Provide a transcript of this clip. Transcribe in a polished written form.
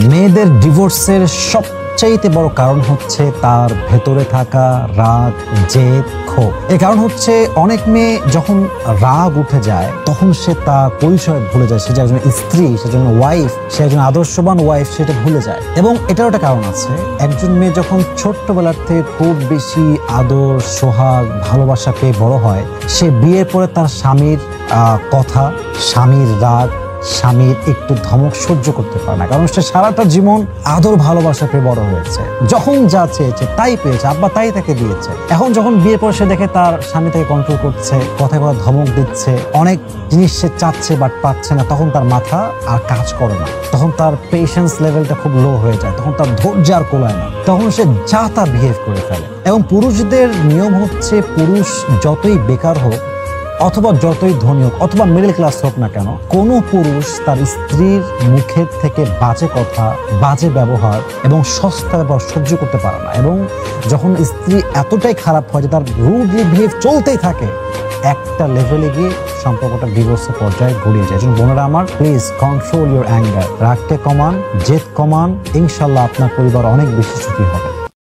মেয়েদের ডিভোর্সের সবচাইতে বড় কারণ হচ্ছে তার ভেতরে থাকা রাগ, জেদ, ক্ষোভ। এর কারণ হচ্ছে অনেক মেয়ে যখন রাগ উঠে যায় তখন সে তার পরিচয় ভুলে যায়। সে যে একজন স্ত্রী, সে একজন ওয়াইফ, সে একজন আদর্শবান ওয়াইফ, সেটা ভুলে যায়। এবং এটারও একটা কারণ আছে, একজন মেয়ে যখন ছোট্টবেলার থেকে খুব বেশি আদর, সোহাগ, ভালোবাসা পেয়ে বড় হয়, সে বিয়ের পরে তার স্বামীর কথা, স্বামীর রাগ, স্বামীর একটু ধমক সহ্য করতে পারে না, কারণ সে সারাটা জীবন আদর ভালোবাসা পেয়ে বড় হয়েছে। যখন যা চেয়েছে তাই পেয়েছে, আব্বা তাই তাকে দিয়েছে। এখন যখন বিয়ের পর সে দেখে তার স্বামী তাকে কন্ট্রোল করছে, কথায় কথা ধমক দিচ্ছে, অনেক জিনিস সে চাচ্ছে বাট পাচ্ছে না, তখন তার মাথা আর কাজ করে না, তখন তার পেশেন্স লেভেলটা খুব লো হয়ে যায়, তখন তার ধৈর্য আর কোলায় না, তখন সে যা তা বিহেভ করে ফেলে। এবং পুরুষদের নিয়ম হচ্ছে, পুরুষ যতই বেকার হোক অথবা যতই ধনী হোক অথবা মিডল ক্লাস হোক না কেন, কোনো পুরুষ তার স্ত্রীর মুখের থেকে বাজে কথা, বাজে ব্যবহার এবং সস্তা ব্যবহার সহ্য করতে পারে না। এবং যখন স্ত্রী এতটাই খারাপ হয় যে তার রুডলি বিহেভ চলতেই থাকে, একটা লেভেলে গিয়ে সম্পর্কটা ডিভোর্সের পর্যায়ে গড়িয়ে যায়। যেন বোনেরা আমার, প্লিজ কন্ট্রোল ইউর অ্যাঙ্গার, রাগকে কমান, জেদ কমান, ইনশাল্লাহ আপনার পরিবার অনেক বেশি সুখী হবে।